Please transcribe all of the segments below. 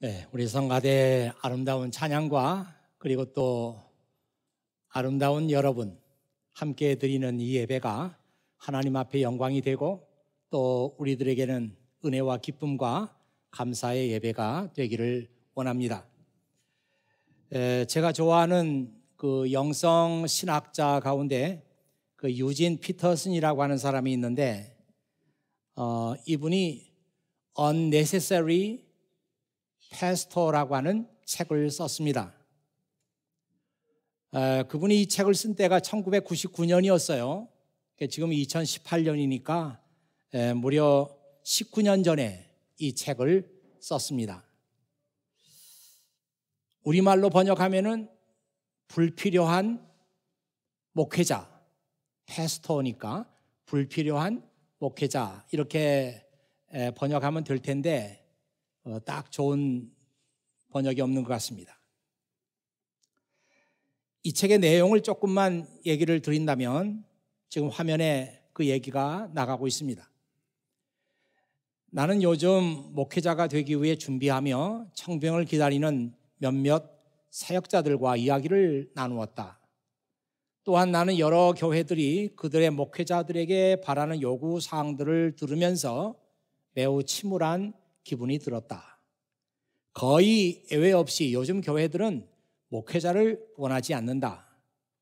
네, 우리 성가대 아름다운 찬양과 그리고 또 아름다운 여러분 함께 드리는 이 예배가 하나님 앞에 영광이 되고 또 우리들에게는 은혜와 기쁨과 감사의 예배가 되기를 원합니다. 제가 좋아하는 그 영성 신학자 가운데 그 유진 피터슨이라고 하는 사람이 있는데 이분이 Unnecessary Pastor라고 하는 책을 썼습니다. 그분이 이 책을 쓴 때가 1999년이었어요. 지금 2018년이니까 무려 19년 전에 이 책을 썼습니다. 우리말로 번역하면은 불필요한 목회자, 패스터니까 불필요한 목회자 이렇게 번역하면 될 텐데 딱 좋은 번역이 없는 것 같습니다. 이 책의 내용을 조금만 얘기를 드린다면 지금 화면에 그 얘기가 나가고 있습니다. 나는 요즘 목회자가 되기 위해 준비하며 청빙을 기다리는 몇몇 사역자들과 이야기를 나누었다. 또한 나는 여러 교회들이 그들의 목회자들에게 바라는 요구 사항들을 들으면서 매우 침울한 기분이 들었다. 거의 예외 없이 요즘 교회들은 목회자를 원하지 않는다.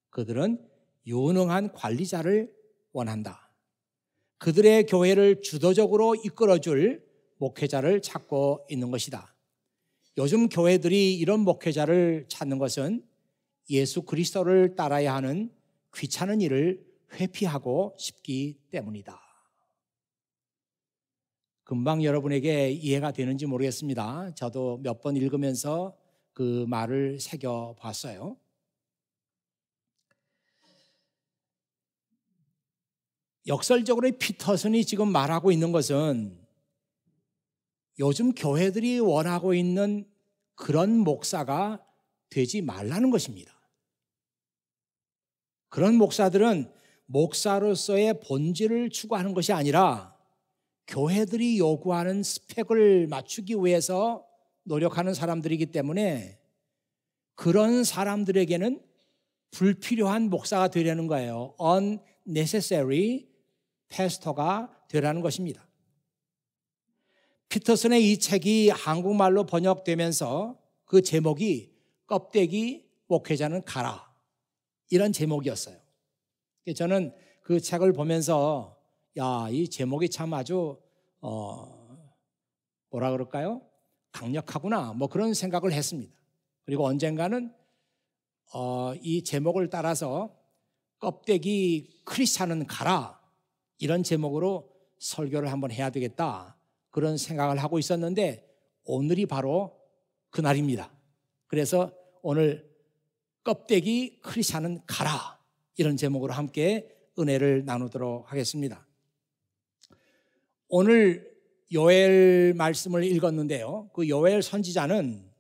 그들은 유능한 관리자를 원한다. 그들의 교회를 주도적으로 이끌어줄 목회자를 찾고 있는 것이다. 요즘 교회들이 이런 목회자를 찾는 것은 예수 그리스도를 따라야 하는 귀찮은 일을 회피하고 싶기 때문이다. 금방 여러분에게 이해가 되는지 모르겠습니다. 저도 몇 번 읽으면서 그 말을 새겨봤어요. 역설적으로 피터슨이 지금 말하고 있는 것은 요즘 교회들이 원하고 있는 그런 목사가 되지 말라는 것입니다. 그런 목사들은 목사로서의 본질을 추구하는 것이 아니라 교회들이 요구하는 스펙을 맞추기 위해서 노력하는 사람들이기 때문에 그런 사람들에게는 불필요한 목사가 되려는 거예요. Unnecessary pastor가 되라는 것입니다. 피터슨의 이 책이 한국말로 번역되면서 그 제목이 껍데기 목회자는 가라 이런 제목이었어요. 저는 그 책을 보면서 이 제목이 참 아주 뭐라 그럴까요? 강력하구나 뭐 그런 생각을 했습니다. 그리고 언젠가는 이 제목을 따라서 껍데기 크리스찬은 가라 이런 제목으로 설교를 한번 해야 되겠다 그런 생각을 하고 있었는데 오늘이 바로 그날입니다. 그래서 오늘 껍데기 크리스찬은 가라 이런 제목으로 함께 은혜를 나누도록 하겠습니다. 오늘 요엘 말씀을 읽었는데요. 그 요엘 선지자는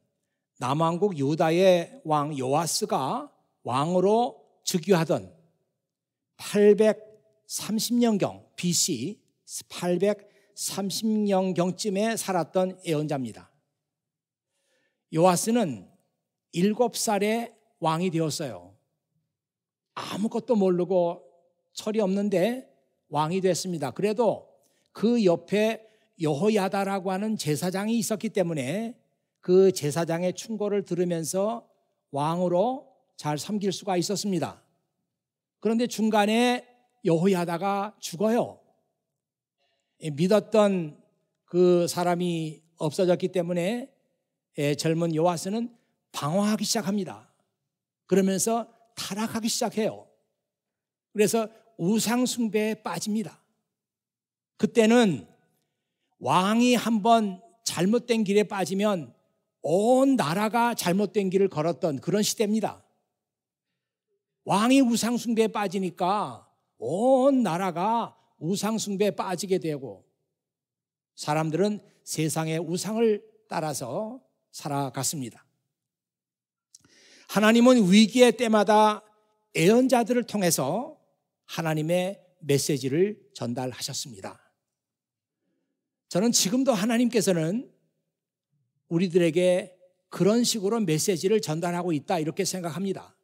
남왕국 유다의 왕 요아스가 왕으로 즉위하던 830년경 BC 830년경쯤에 살았던 예언자입니다. 요아스는 7살에 왕이 되었어요. 아무것도 모르고 철이 없는데 왕이 됐습니다. 그래도 그 옆에 여호야다라고 하는 제사장이 있었기 때문에 그 제사장의 충고를 들으면서 왕으로 잘 섬길 수가 있었습니다. 그런데 중간에 여호야다가 죽어요. 믿었던 그 사람이 없어졌기 때문에 젊은 요아스는 방황하기 시작합니다. 그러면서 타락하기 시작해요. 그래서 우상 숭배에 빠집니다. 그때는 왕이 한번 잘못된 길에 빠지면 온 나라가 잘못된 길을 걸었던 그런 시대입니다. 왕이 우상 숭배에 빠지니까 온 나라가 우상 숭배에 빠지게 되고 사람들은 세상의 우상을 따라서 살아갔습니다. 하나님은 위기의 때마다 예언자들을 통해서 하나님의 메시지를 전달하셨습니다. 저는 지금도 하나님께서는 우리들에게 그런 식으로 메시지를 전달하고 있다 이렇게 생각합니다.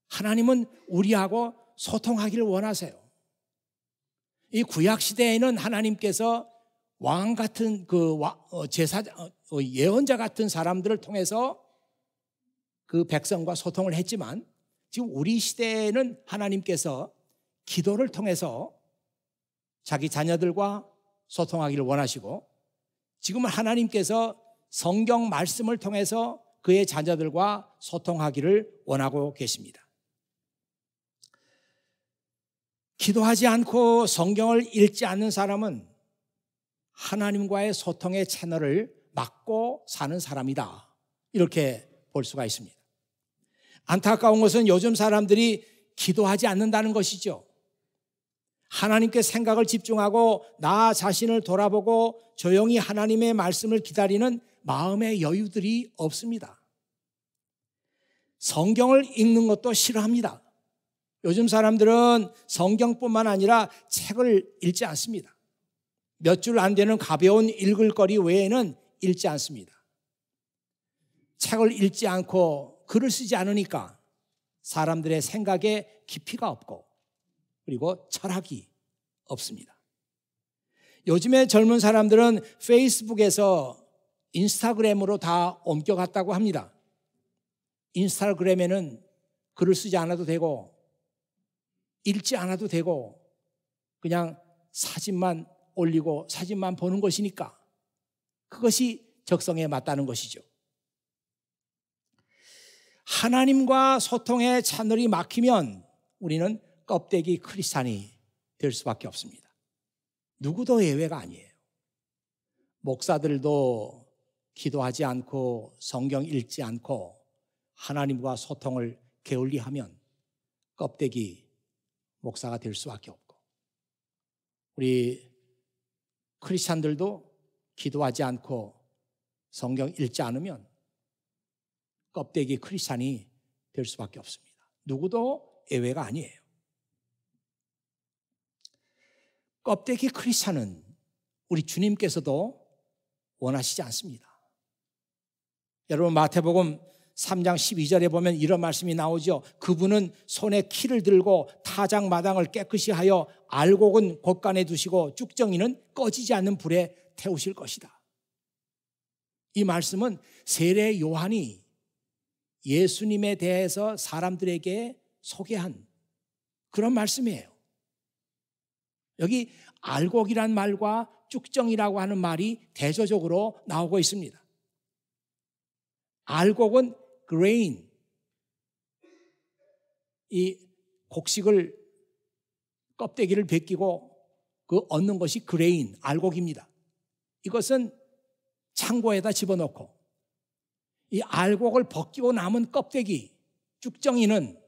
하나님은 우리하고 소통하기를 원하세요. 이 구약 시대에는 하나님께서 왕 같은 제사 예언자 같은 사람들을 통해서 그 백성과 소통을 했지만 지금 우리 시대에는 하나님께서 기도를 통해서 자기 자녀들과 소통하기를 원하시고 지금은 하나님께서 성경 말씀을 통해서 그의 자녀들과 소통하기를 원하고 계십니다. 기도하지 않고 성경을 읽지 않는 사람은 하나님과의 소통의 채널을 막고 사는 사람이다. 이렇게 볼 수가 있습니다. 안타까운 것은 요즘 사람들이 기도하지 않는다는 것이죠. 하나님께 생각을 집중하고 나 자신을 돌아보고 조용히 하나님의 말씀을 기다리는 마음의 여유들이 없습니다. 성경을 읽는 것도 싫어합니다. 요즘 사람들은 성경뿐만 아니라 책을 읽지 않습니다. 몇 줄 안 되는 가벼운 읽을 거리 외에는 읽지 않습니다. 책을 읽지 않고 글을 쓰지 않으니까 사람들의 생각에 깊이가 없고 그리고 철학이 없습니다. 요즘에 젊은 사람들은 페이스북에서 인스타그램으로 다 옮겨갔다고 합니다. 인스타그램에는 글을 쓰지 않아도 되고 읽지 않아도 되고 그냥 사진만 올리고 사진만 보는 것이니까 그것이 적성에 맞다는 것이죠. 하나님과 소통의 채널이 막히면 우리는 껍데기 크리스찬이 될 수밖에 없습니다. 누구도 예외가 아니에요. 목사들도 기도하지 않고 성경 읽지 않고 하나님과 소통을 게을리하면 껍데기 목사가 될 수밖에 없고 우리 크리스찬들도 기도하지 않고 성경 읽지 않으면 껍데기 크리스찬이 될 수밖에 없습니다. 누구도 예외가 아니에요. 껍데기 크리스찬은 우리 주님께서도 원하시지 않습니다. 여러분 마태복음 3장 12절에 보면 이런 말씀이 나오죠. 그분은 손에 키를 들고 타작마당을 깨끗이 하여 알곡은 곳간에 두시고 쭉정이는 꺼지지 않는 불에 태우실 것이다. 이 말씀은 세례 요한이 예수님에 대해서 사람들에게 소개한 그런 말씀이에요. 여기 알곡이란 말과 쭉정이라고 하는 말이 대조적으로 나오고 있습니다. 알곡은 grain, 이 곡식을 껍데기를 벗기고 그 얻는 것이 grain, 알곡입니다. 이것은 창고에다 집어넣고 이 알곡을 벗기고 남은 껍데기, 쭉정이는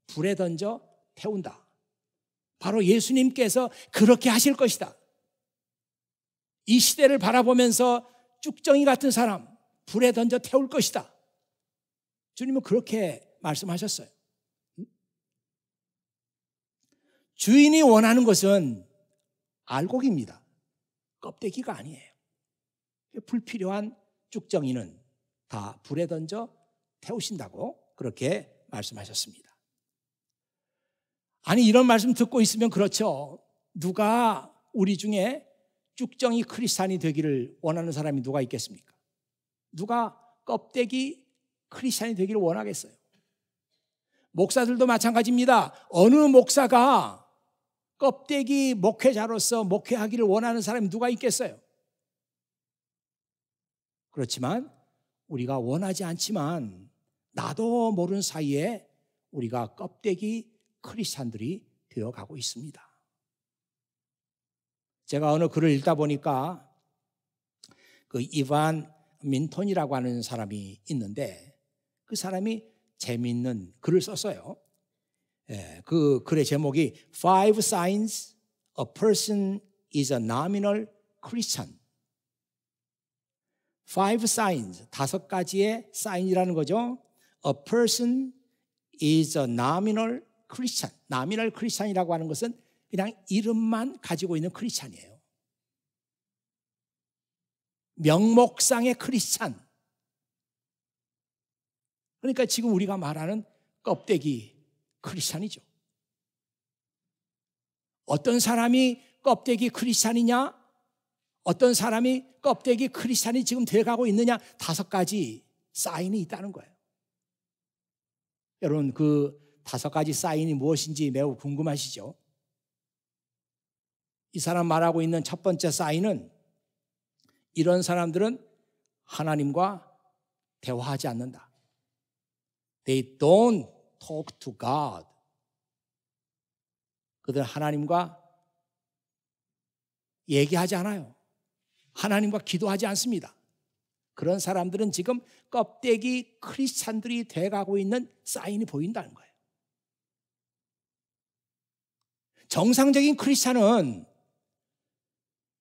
불에 던져 태운다. 바로 예수님께서 그렇게 하실 것이다. 이 시대를 바라보면서 쭉정이 같은 사람 불에 던져 태울 것이다. 주님은 그렇게 말씀하셨어요. 주인이 원하는 것은 알곡입니다. 껍데기가 아니에요. 불필요한 쭉정이는 다 불에 던져 태우신다고 그렇게 말씀하셨습니다. 아니 이런 말씀 듣고 있으면 그렇죠. 누가 우리 중에 쭉정이 크리스찬이 되기를 원하는 사람이 누가 있겠습니까? 누가 껍데기 크리스찬이 되기를 원하겠어요? 목사들도 마찬가지입니다. 어느 목사가 껍데기 목회자로서 목회하기를 원하는 사람이 누가 있겠어요? 그렇지만 우리가 원하지 않지만 나도 모르는 사이에 우리가 껍데기 크리스찬들이 되어가고 있습니다. 제가 어느 글을 읽다 보니까 그 이반 민톤이라고 하는 사람이 있는데 그 사람이 재미있는 글을 썼어요. 그 글의 제목이 Five Signs a Person is a Nominal Christian. Five signs, 5가지의 sign이라는 거죠. A person is a nominal Christian. nominal Christian이라고 하는 것은 그냥 이름만 가지고 있는 크리스찬이에요. 명목상의 크리스찬, 그러니까 지금 우리가 말하는 껍데기 크리스찬이죠. 어떤 사람이 껍데기 크리스찬이냐? 어떤 사람이 껍데기 크리스찬이 지금 돼가고 있느냐? 5가지 사인이 있다는 거예요. 여러분, 그 5가지 사인이 무엇인지 매우 궁금하시죠? 이 사람 말하고 있는 첫 번째 사인은, 이런 사람들은 하나님과 대화하지 않는다. They don't talk to God. 그들은 하나님과 얘기하지 않아요. 하나님과 기도하지 않습니다. 그런 사람들은 지금 껍데기 크리스찬들이 돼가고 있는 사인이 보인다는 거예요. 정상적인 크리스찬은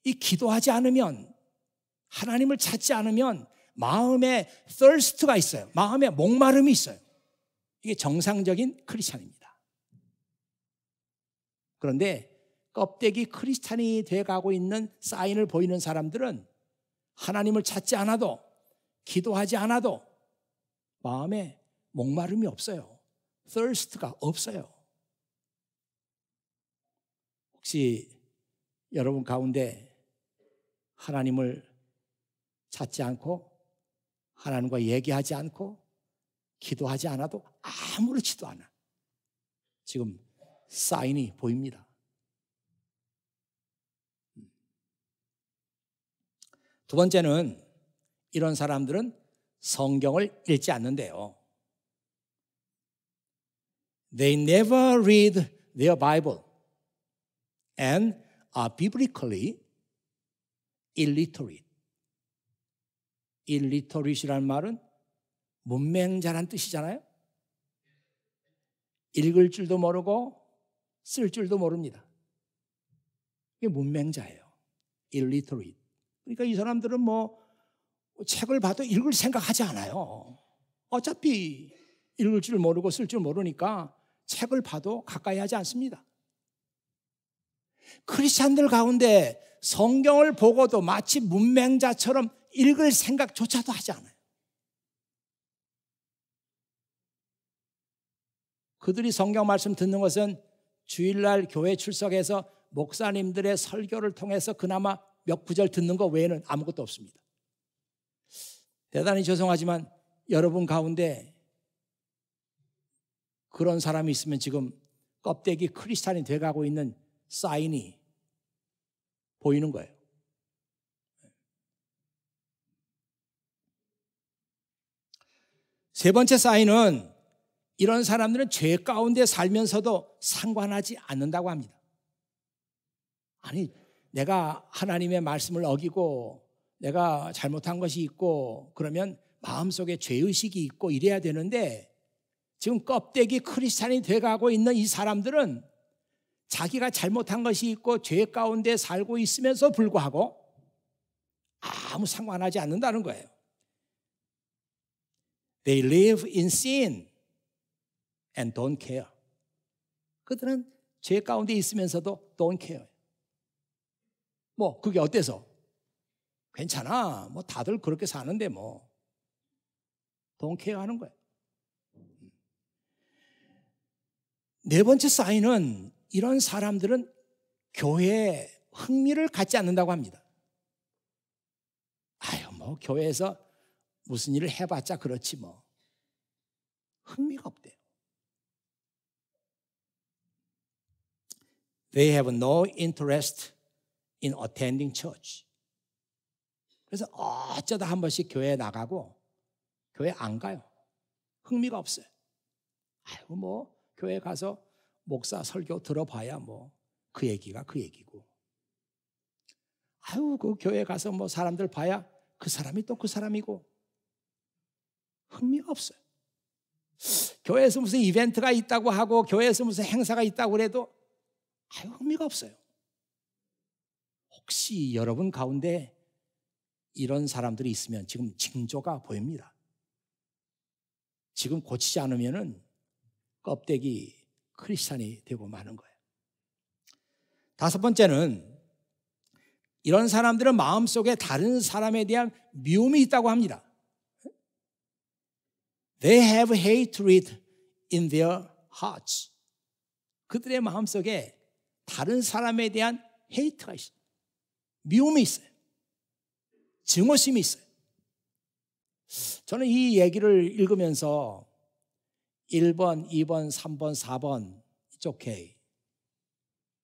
이 기도하지 않으면, 하나님을 찾지 않으면 마음에 thirst가 있어요. 마음에 목마름이 있어요. 이게 정상적인 크리스찬입니다. 그런데 껍데기 크리스찬이 돼가고 있는 사인을 보이는 사람들은 하나님을 찾지 않아도, 기도하지 않아도 마음에 목마름이 없어요. thirst가 없어요. 혹시 여러분 가운데 하나님을 찾지 않고, 하나님과 얘기하지 않고, 기도하지 않아도, 아무렇지도 않아 지금 사인이 보입니다. 두 번째는, 이런 사람들은 성경을 읽지 않는데요. They never read their Bible and are biblically illiterate. illiterate이라는 말은 문맹자란 뜻이잖아요. 읽을 줄도 모르고 쓸 줄도 모릅니다. 이게 문맹자예요. illiterate. 그러니까 이 사람들은 뭐 책을 봐도 읽을 생각하지 않아요. 어차피 읽을 줄 모르고 쓸 줄 모르니까 책을 봐도 가까이 하지 않습니다. 크리스찬들 가운데 성경을 보고도 마치 문맹자처럼 읽을 생각조차도 하지 않아요. 그들이 성경 말씀 듣는 것은 주일날 교회 출석해서 목사님들의 설교를 통해서 그나마 몇 구절 듣는 것 외에는 아무것도 없습니다. 대단히 죄송하지만 여러분 가운데 그런 사람이 있으면 지금 껍데기 크리스찬이 돼가고 있는 사인이 보이는 거예요. 세 번째 사인은, 이런 사람들은 죄 가운데 살면서도 상관하지 않는다고 합니다. 아니, 내가 하나님의 말씀을 어기고 내가 잘못한 것이 있고 그러면 마음속에 죄의식이 있고 이래야 되는데, 지금 껍데기 크리스찬이 돼가고 있는 이 사람들은 자기가 잘못한 것이 있고 죄 가운데 살고 있으면서 불구하고 아무 상관하지 않는다는 거예요. They live in sin and don't care. 그들은 죄 가운데 있으면서도 don't care. 뭐 그게 어때서? 괜찮아. 뭐 다들 그렇게 사는데 뭐 don't care 하는 거예요. 네 번째 사인은, 이런 사람들은 교회에 흥미를 갖지 않는다고 합니다. 아유, 뭐 교회에서 무슨 일을 해봤자 그렇지 뭐. 흥미가 없대요. They have no interest in attending church. 그래서 어쩌다 한 번씩 교회에 나가고 교회 안 가요. 흥미가 없어요. 아유, 뭐 교회 가서 목사 설교 들어봐야 뭐 그 얘기가 그 얘기고, 아유, 그 교회 가서 뭐 사람들 봐야 그 사람이 또 그 사람이고, 흥미가 없어요. 교회에서 무슨 이벤트가 있다고 하고 교회에서 무슨 행사가 있다고 그래도 아유, 흥미가 없어요. 혹시 여러분 가운데 이런 사람들이 있으면 지금 징조가 보입니다. 지금 고치지 않으면은 껍데기 크리스찬이 되고 마는 거예요. 다섯 번째는, 이런 사람들은 마음속에 다른 사람에 대한 미움이 있다고 합니다. They have hatred in their hearts. 그들의 마음속에 다른 사람에 대한 헤이트가 있어요. 미움이 있어요. 증오심이 있어요. 저는 이 얘기를 읽으면서 1번, 2번, 3번, 4번 It's okay.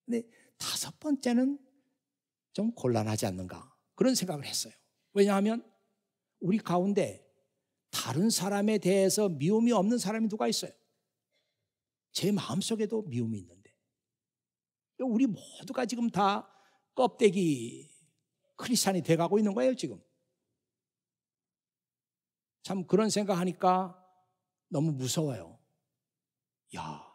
근데 5번째는 좀 곤란하지 않는가 그런 생각을 했어요. 왜냐하면 우리 가운데 다른 사람에 대해서 미움이 없는 사람이 누가 있어요? 제 마음속에도 미움이 있는데 우리 모두가 지금 다 껍데기 크리스찬이 돼가고 있는 거예요 지금. 참 그런 생각하니까 너무 무서워요. 야,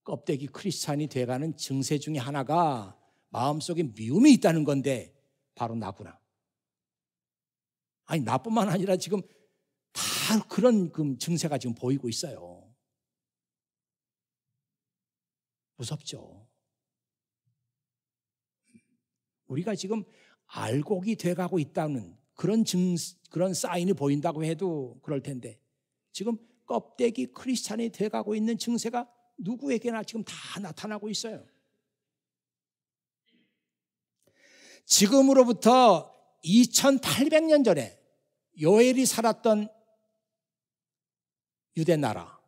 껍데기 크리스찬이 돼가는 증세 중에 하나가 마음속에 미움이 있다는 건데 바로 나구나. 아니 나뿐만 아니라 지금 다 그런 증세가 지금 보이고 있어요. 무섭죠. 우리가 지금 알곡이 돼가고 있다는 그런 사인이 보인다고 해도 그럴 텐데 지금 껍데기 크리스찬이 돼가고 있는 증세가 누구에게나 지금 다 나타나고 있어요. 지금으로부터 2800년 전에 요엘이 살았던 유대 나라,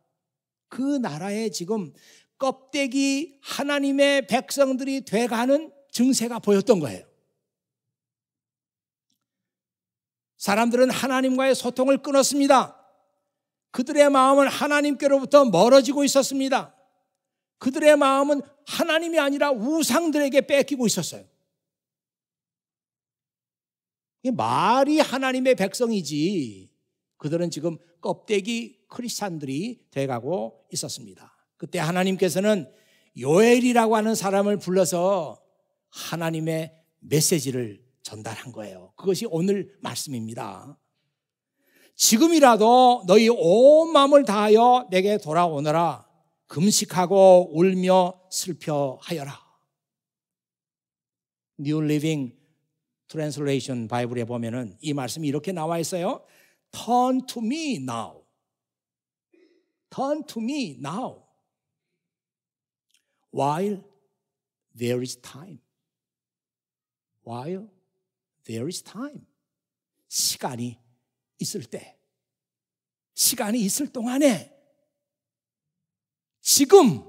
그 나라에 지금 껍데기 하나님의 백성들이 돼가는 증세가 보였던 거예요. 사람들은 하나님과의 소통을 끊었습니다. 그들의 마음은 하나님께로부터 멀어지고 있었습니다. 그들의 마음은 하나님이 아니라 우상들에게 뺏기고 있었어요. 말이 하나님의 백성이지 그들은 지금 껍데기 크리스찬들이 돼가고 있었습니다. 그때 하나님께서는 요엘이라고 하는 사람을 불러서 하나님의 메시지를 전달한 거예요. 그것이 오늘 말씀입니다. 지금이라도 너희 온 마음을 다하여 내게 돌아오너라. 금식하고 울며 슬퍼하여라. New Living Translation 바이블에 보면은 이 말씀이 이렇게 나와 있어요. Turn to me now. Turn to me now. While there is time. While there is time. 시간이 있을 때, 시간이 있을 동안에 지금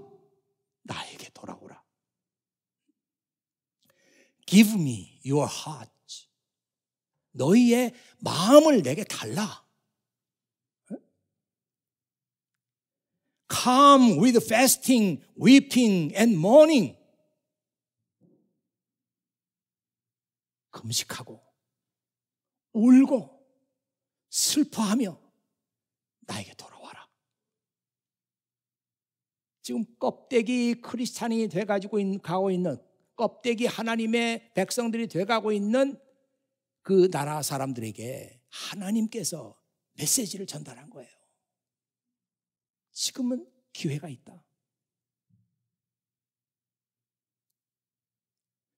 나에게 돌아오라. Give me your heart. 너희의 마음을 내게 달라. Come with fasting, weeping and mourning. 금식하고 울고 슬퍼하며 나에게 돌아와라. 지금 껍데기 크리스찬이 돼가지고 가고 있는 껍데기 하나님의 백성들이 돼가고 있는 그 나라 사람들에게 하나님께서 메시지를 전달한 거예요. 지금은 기회가 있다.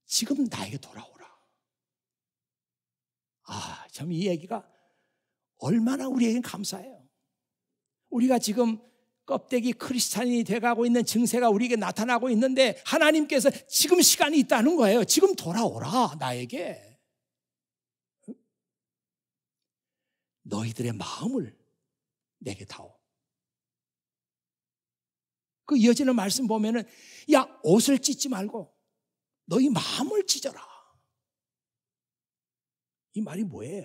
지금 나에게 돌아오라. 아, 참 이 얘기가 얼마나 우리에겐 감사해요. 우리가 지금 껍데기 크리스찬이 돼가고 있는 증세가 우리에게 나타나고 있는데 하나님께서 지금 시간이 있다는 거예요. 지금 돌아오라 나에게. 너희들의 마음을 내게 다오. 그 이어지는 말씀 보면은 야 옷을 찢지 말고 너희 마음을 찢어라. 이 말이 뭐예요?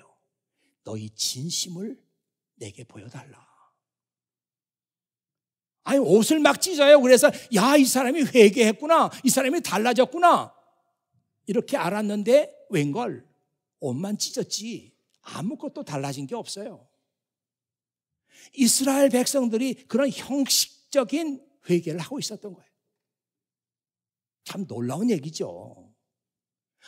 너희 진심을 내게 보여달라. 아니 옷을 막 찢어요. 그래서 야 이 사람이 회개했구나. 이 사람이 달라졌구나. 이렇게 알았는데 웬걸 옷만 찢었지 아무것도 달라진 게 없어요. 이스라엘 백성들이 그런 형식적인 회개를 하고 있었던 거예요. 참 놀라운 얘기죠.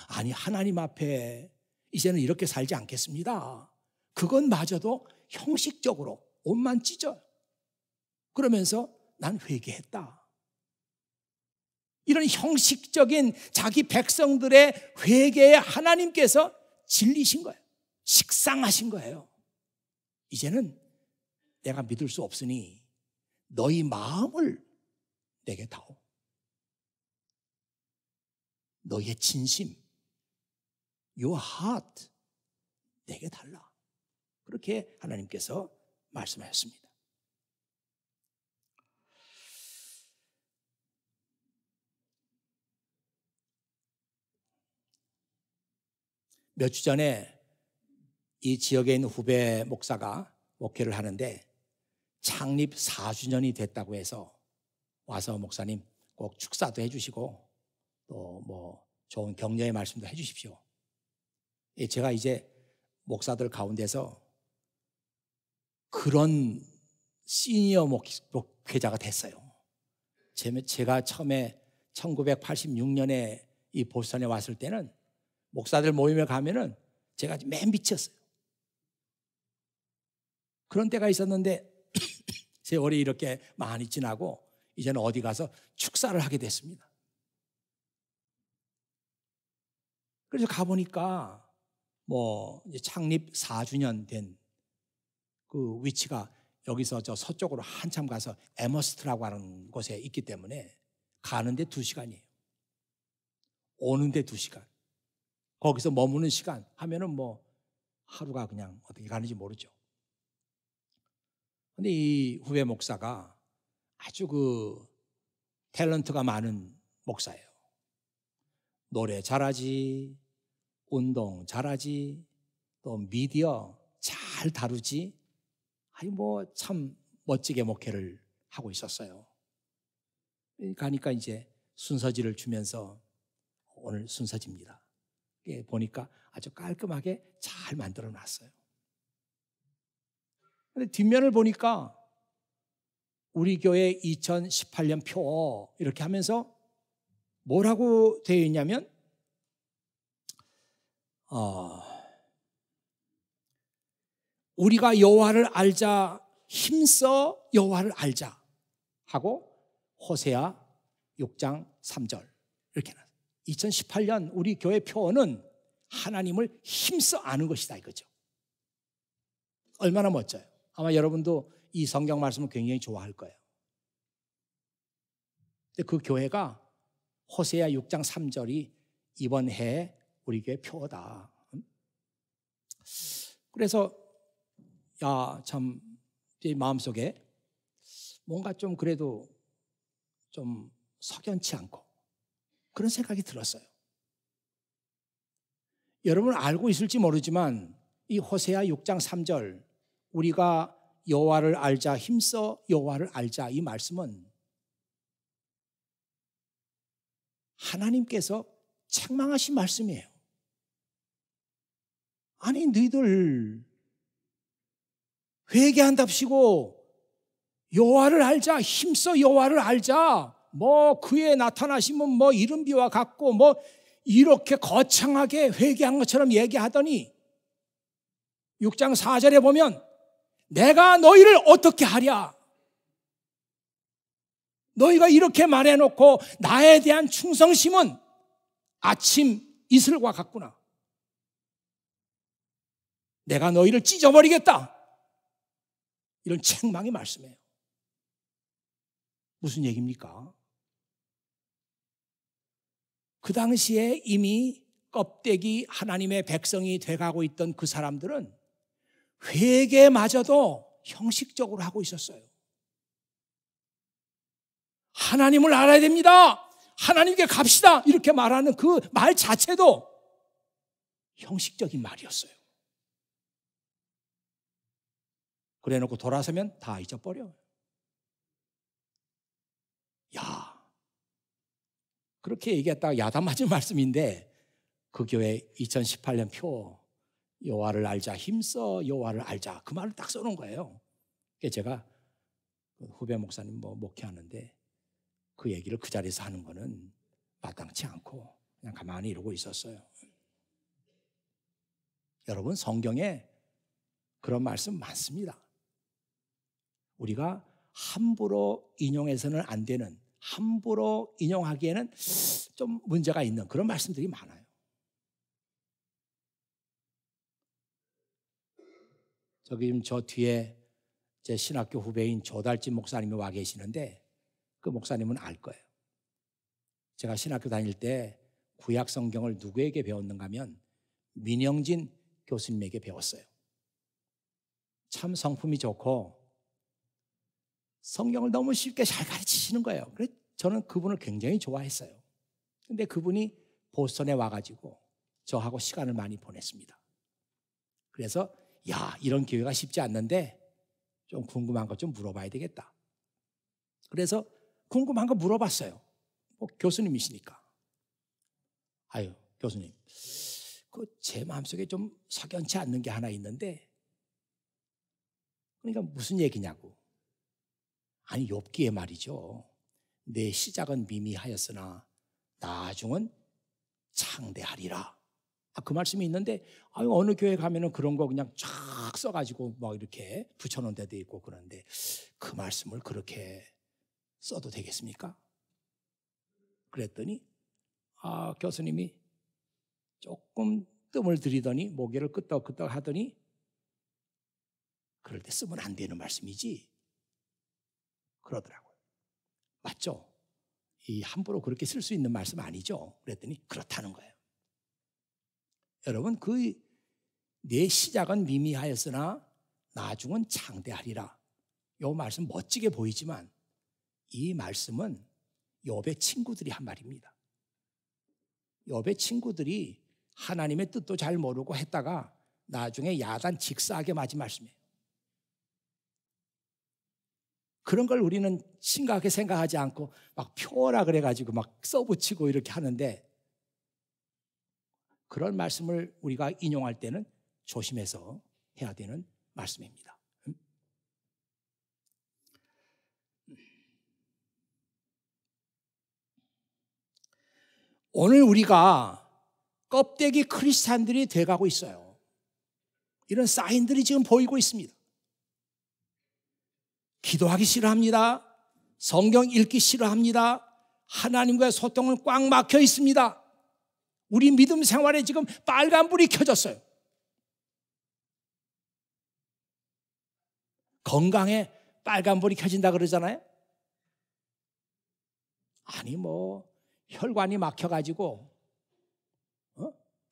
아니 하나님 앞에 이제는 이렇게 살지 않겠습니다. 그것마저도 형식적으로 옷만 찢어요. 그러면서 난 회개했다. 이런 형식적인 자기 백성들의 회개에 하나님께서 질리신 거예요. 식상하신 거예요. 이제는 내가 믿을 수 없으니 너희 마음을 내게 다오. 너희의 진심, your heart 내게 달라. 그렇게 하나님께서 말씀하셨습니다. 몇 주 전에 이 지역에 있는 후배 목사가 목회를 하는데 창립 4주년이 됐다고 해서 와서 목사님 꼭 축사도 해주시고 또 뭐 좋은 격려의 말씀도 해주십시오. 제가 이제 목사들 가운데서 그런 시니어 목회자가 됐어요. 제가 처음에 1986년에 이 보스턴에 왔을 때는 목사들 모임에 가면은 제가 맨 밑이었어요. 그런 때가 있었는데 세월이 이렇게 많이 지나고 이제는 어디 가서 축사를 하게 됐습니다. 그래서 가보니까 뭐 이제 창립 4주년 된 그 위치가 여기서 저 서쪽으로 한참 가서 에머스트라고 하는 곳에 있기 때문에 가는데 2시간이에요. 오는데 2시간. 거기서 머무는 시간 하면은 뭐 하루가 그냥 어떻게 가는지 모르죠. 근데 이 후배 목사가 아주 그 탤런트가 많은 목사예요. 노래 잘하지, 운동 잘하지, 또 미디어 잘 다루지. 아니 뭐 참 멋지게 목회를 하고 있었어요. 가니까 이제 순서지를 주면서 오늘 순서지입니다. 보니까 아주 깔끔하게 잘 만들어 놨어요. 근데 뒷면을 보니까 우리 교회 2018년 표 이렇게 하면서 뭐라고 되어 있냐면 우리가 여호와를 알자, 힘써 여호와를 알자 하고 호세아 6장 3절 이렇게 나와요. 2018년 우리 교회 표어는 하나님을 힘써 아는 것이다 이거죠. 얼마나 멋져요. 아마 여러분도 이 성경 말씀을 굉장히 좋아할 거예요. 근데 그 교회가 호세아 6장 3절이 이번 해에 우리 교회 표어다. 그래서 참 제 마음속에 뭔가 좀 그래도 좀 석연치 않고 그런 생각이 들었어요. 여러분 알고 있을지 모르지만 이 호세아 6장 3절 우리가 여호와를 알자, 힘써 여호와를 알자 이 말씀은 하나님께서 책망하신 말씀이에요. 아니 너희들 회개한답시고 여호와를 알자, 힘써 여호와를 알자. 뭐 그의 나타나심은 뭐 이른비와 같고 뭐 이렇게 거창하게 회개한 것처럼 얘기하더니 6장 4절에 보면 내가 너희를 어떻게 하랴. 너희가 이렇게 말해놓고 나에 대한 충성심은 아침 이슬과 같구나. 내가 너희를 찢어버리겠다. 이런 책망의 말씀이에요. 무슨 얘기입니까? 그 당시에 이미 껍데기 하나님의 백성이 돼가고 있던 그 사람들은 회개마저도 형식적으로 하고 있었어요. 하나님을 알아야 됩니다. 하나님께 갑시다. 이렇게 말하는 그 말 자체도 형식적인 말이었어요. 그래 놓고 돌아서면 다 잊어버려. 그렇게 얘기했다가 야단 맞은 말씀인데 그 교회 2018년 표 여호와를 알자, 힘써 여호와를 알자 그 말을 딱 써놓은 거예요. 제가 후배 목사님 목회하는데 그 얘기를 그 자리에서 하는 거는 마땅치 않고 그냥 가만히 이러고 있었어요. 여러분 성경에 그런 말씀 많습니다. 우리가 함부로 인용해서는 안 되는, 함부로 인용하기에는 좀 문제가 있는 그런 말씀들이 많아요. 저기 저 뒤에 제 신학교 후배인 조달진 목사님이 와 계시는데 그 목사님은 알 거예요. 제가 신학교 다닐 때 구약 성경을 누구에게 배웠는가 하면 민영진 교수님에게 배웠어요. 참 성품이 좋고 성경을 너무 쉽게 잘 가르치시는 거예요. 그래서 저는 그분을 굉장히 좋아했어요. 근데 그분이 보스턴에 와가지고 저하고 시간을 많이 보냈습니다. 그래서 야, 이런 기회가 쉽지 않는데 좀 궁금한 것 좀 물어봐야 되겠다. 그래서 궁금한 거 물어봤어요. 뭐 교수님이시니까. 아유, 교수님, 그 제 마음속에 좀 석연치 않는 게 하나 있는데, 그러니까 무슨 얘기냐고. 아니, 욥기에 말이죠. 내 시작은 미미하였으나 나중은 창대하리라. 그 말씀이 있는데, 어느 교회 가면은 그런 거 그냥 쫙 써가지고 막 이렇게 붙여놓은 데도 있고 그런데 그 말씀을 그렇게 써도 되겠습니까? 그랬더니 교수님이 조금 뜸을 들이더니 모개를 끄덕끄덕 하더니 그럴 때 쓰면 안 되는 말씀이지 그러더라고요. 맞죠? 이 함부로 그렇게 쓸 수 있는 말씀 아니죠? 그랬더니 그렇다는 거예요. 여러분, 내 시작은 미미하였으나 나중은 창대하리라. 이 말씀 멋지게 보이지만 이 말씀은 욥의 친구들이 한 말입니다. 욥의 친구들이 하나님의 뜻도 잘 모르고 했다가 나중에 야단 직사하게 맞은 말씀이에요. 그런 걸 우리는 심각하게 생각하지 않고 막 표어라 그래가지고 막 써붙이고 이렇게 하는데 그런 말씀을 우리가 인용할 때는 조심해서 해야 되는 말씀입니다. 오늘 우리가 껍데기 크리스찬들이 돼가고 있어요. 이런 사인들이 지금 보이고 있습니다. 기도하기 싫어합니다. 성경 읽기 싫어합니다. 하나님과의 소통은 꽉 막혀 있습니다. 우리 믿음 생활에 지금 빨간불이 켜졌어요. 건강에 빨간불이 켜진다 그러잖아요. 아니 혈관이 막혀가지고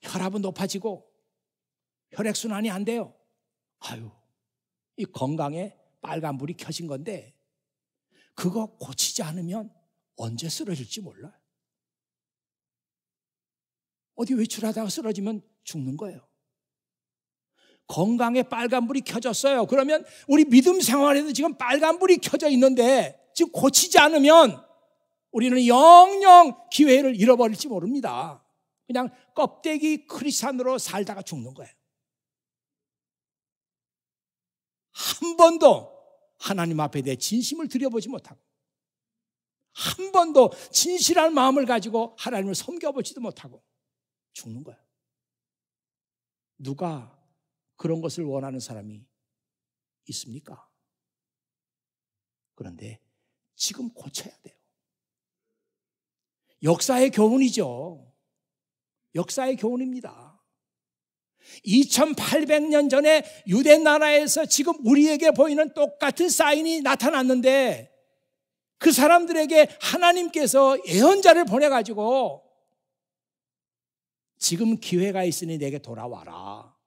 혈압은 높아지고 혈액순환이 안 돼요. 이 건강에 빨간불이 켜진 건데 그거 고치지 않으면 언제 쓰러질지 몰라요. 어디 외출하다가 쓰러지면 죽는 거예요. 건강에 빨간불이 켜졌어요. 그러면 우리 믿음 생활에도 지금 빨간불이 켜져 있는데 지금 고치지 않으면 우리는 영영 기회를 잃어버릴지 모릅니다. 그냥 껍데기 크리스찬으로 살다가 죽는 거예요. 한 번도 하나님 앞에 내 진심을 들여보지 못하고 한 번도 진실한 마음을 가지고 하나님을 섬겨보지도 못하고 죽는 거예요. 누가 그런 것을 원하는 사람이 있습니까? 그런데 지금 고쳐야 돼요. 역사의 교훈이죠. 역사의 교훈입니다. 2800년 전에 유대 나라에서 지금 우리에게 보이는 똑같은 사인이 나타났는데 그 사람들에게 하나님께서 예언자를 보내가지고 지금 기회가 있으니 내게 돌아와라.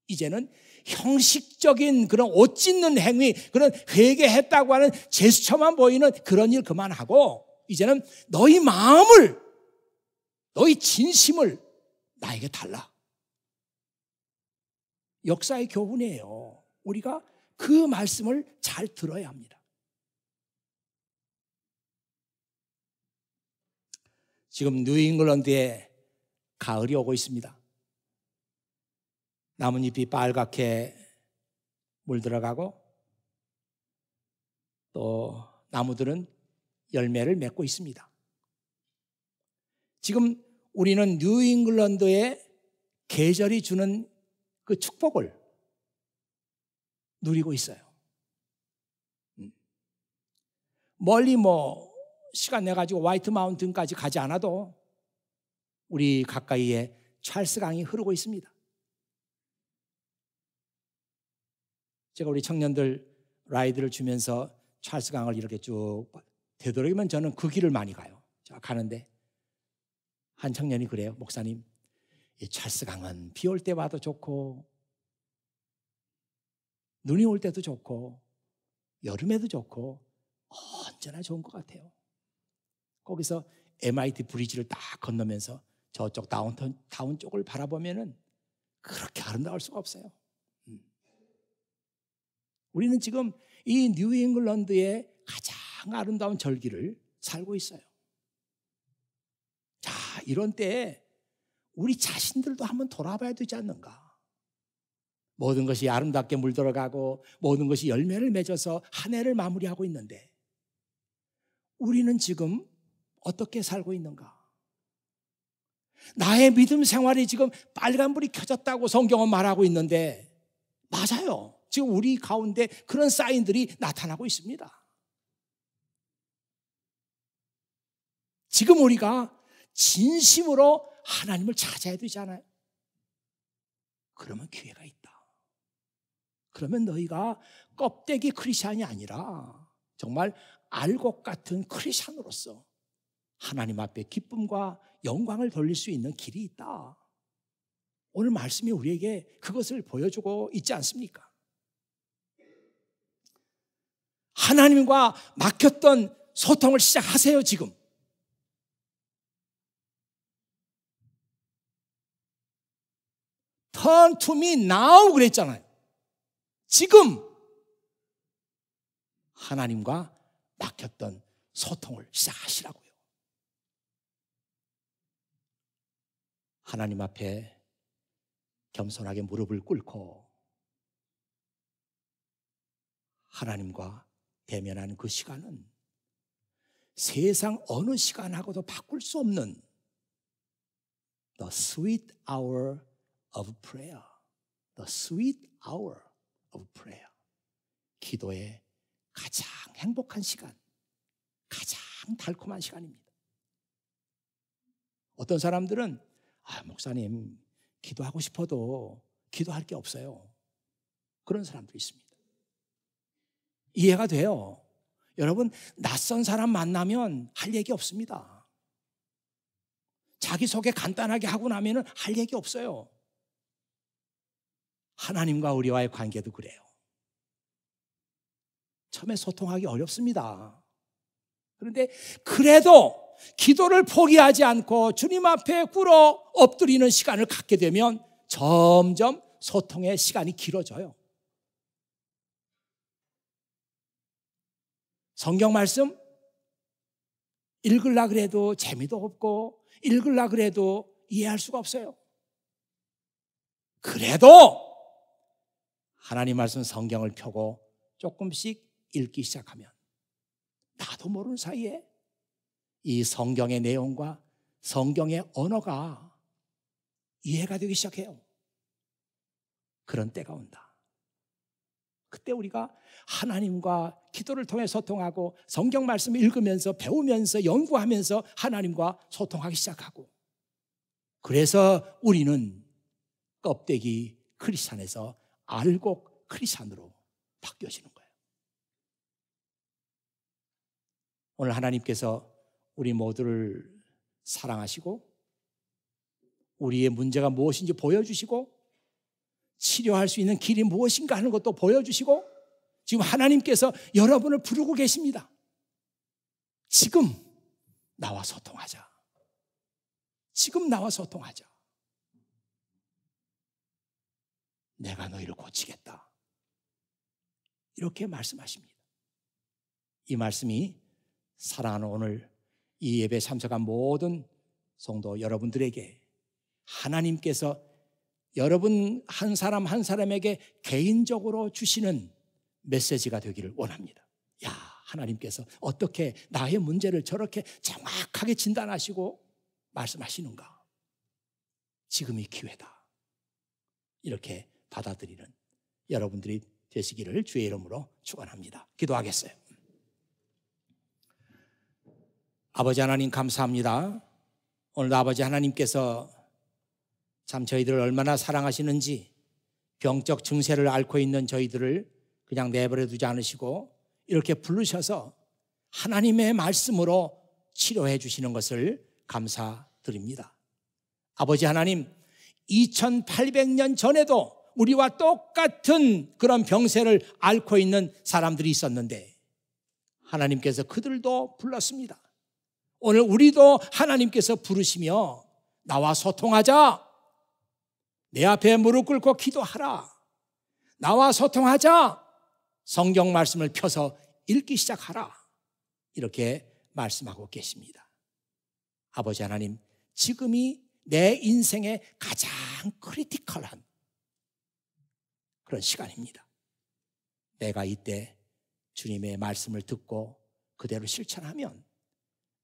이제는 형식적인 그런 옷 찢는 행위, 그런 회개했다고 하는 제스처만 보이는 그런 일 그만하고 이제는 너희 마음을, 너희 진심을 나에게 달라. 역사의 교훈이에요. 우리가 그 말씀을 잘 들어야 합니다. 지금 뉴잉글랜드에 가을이 오고 있습니다. 나뭇잎이 빨갛게 물들어가고 또 나무들은 열매를 맺고 있습니다. 지금 우리는 뉴잉글랜드의 계절이 주는 그 축복을 누리고 있어요. 멀리 시간 내가지고 화이트 마운틴까지 가지 않아도 우리 가까이에 찰스 강이 흐르고 있습니다. 제가 우리 청년들 라이드를 주면서 찰스 강을 이렇게 쭉 되도록이면 저는 그 길을 많이 가요. 가는데 한 청년이 그래요. 목사님, 이 찰스 강은 비 올 때 와도 좋고 눈이 올 때도 좋고 여름에도 좋고 언제나 좋은 것 같아요. 거기서 MIT 브리지를 딱 건너면서 저쪽 다운 쪽을 바라보면은 그렇게 아름다울 수가 없어요. 우리는 지금 이 뉴잉글랜드의 가장 아름다운 절기를 살고 있어요. 자, 이런 때에 우리 자신들도 한번 돌아봐야 되지 않는가? 모든 것이 아름답게 물들어가고 모든 것이 열매를 맺어서 한 해를 마무리하고 있는데 우리는 지금 어떻게 살고 있는가? 나의 믿음 생활이 지금 빨간불이 켜졌다고 성경은 말하고 있는데 맞아요. 지금 우리 가운데 그런 사인들이 나타나고 있습니다. 지금 우리가 진심으로 하나님을 찾아야 되잖아요. 그러면 기회가 있다. 그러면 너희가 껍데기 크리스찬이 아니라 정말 알곡 같은 크리스찬으로서 하나님 앞에 기쁨과 영광을 돌릴 수 있는 길이 있다. 오늘 말씀이 우리에게 그것을 보여주고 있지 않습니까? 하나님과 막혔던 소통을 시작하세요. 지금 Turn to me now 그랬잖아요. 지금 하나님과 막혔던 소통을 시작하시라고요. 하나님 앞에 겸손하게 무릎을 꿇고 하나님과 대면하는 그 시간은 세상 어느 시간하고도 바꿀 수 없는 The sweet hour of prayer. The sweet hour of prayer. 기도의 가장 행복한 시간, 가장 달콤한 시간입니다. 어떤 사람들은 목사님 기도하고 싶어도 기도할 게 없어요. 그런 사람도 있습니다. 이해가 돼요. 여러분, 낯선 사람 만나면 할 얘기 없습니다. 자기소개 간단하게 하고 나면 할 얘기 없어요. 하나님과 우리와의 관계도 그래요. 처음에 소통하기 어렵습니다. 그런데 그래도 기도를 포기하지 않고 주님 앞에 꿇어 엎드리는 시간을 갖게 되면 점점 소통의 시간이 길어져요. 성경 말씀 읽으려고 해도 재미도 없고 읽으려고 해도 이해할 수가 없어요. 그래도 하나님 말씀 성경을 펴고 조금씩 읽기 시작하면 나도 모르는 사이에 이 성경의 내용과 성경의 언어가 이해가 되기 시작해요. 그런 때가 온다. 그때 우리가 하나님과 기도를 통해 소통하고 성경 말씀을 읽으면서 배우면서 연구하면서 하나님과 소통하기 시작하고 그래서 우리는 껍데기 크리스찬에서 알곡 크리스찬으로 바뀌어지는 거예요. 오늘 하나님께서 우리 모두를 사랑하시고 우리의 문제가 무엇인지 보여주시고 치료할 수 있는 길이 무엇인가 하는 것도 보여주시고 지금 하나님께서 여러분을 부르고 계십니다. 지금 나와 소통하자. 지금 나와 소통하자. 내가 너희를 고치겠다. 이렇게 말씀하십니다. 이 말씀이 사랑하는 오늘 이 예배에 참석한 모든 성도 여러분들에게 하나님께서 여러분 한 사람 한 사람에게 개인적으로 주시는 메시지가 되기를 원합니다. 야, 하나님께서 어떻게 나의 문제를 저렇게 정확하게 진단하시고 말씀하시는가? 지금이 기회다. 이렇게 받아들이는 여러분들이 되시기를 주의 이름으로 축원합니다. 기도하겠어요. 아버지 하나님 감사합니다. 오늘 아버지 하나님께서 참 저희들을 얼마나 사랑하시는지 병적 증세를 앓고 있는 저희들을 그냥 내버려 두지 않으시고 이렇게 부르셔서 하나님의 말씀으로 치료해 주시는 것을 감사드립니다. 아버지 하나님, 2800년 전에도 우리와 똑같은 그런 병세를 앓고 있는 사람들이 있었는데 하나님께서 그들도 불렀습니다. 오늘 우리도 하나님께서 부르시며 나와 소통하자. 내 앞에 무릎 꿇고 기도하라. 나와 소통하자. 성경 말씀을 펴서 읽기 시작하라. 이렇게 말씀하고 계십니다. 아버지 하나님, 지금이 내 인생의 가장 크리티컬한 그런 시간입니다. 내가 이때 주님의 말씀을 듣고 그대로 실천하면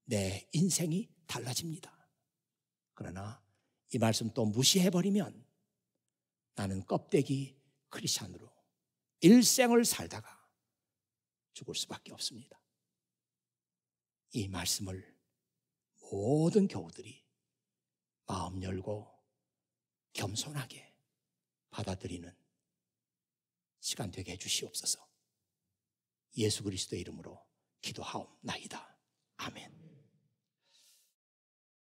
내 인생이 달라집니다. 그러나 이 말씀 또 무시해버리면 나는 껍데기 크리스찬으로 일생을 살다가 죽을 수밖에 없습니다. 이 말씀을 모든 교우들이 마음 열고 겸손하게 받아들이는 시간 되게 해주시옵소서. 예수 그리스도의 이름으로 기도하옵나이다. 아멘.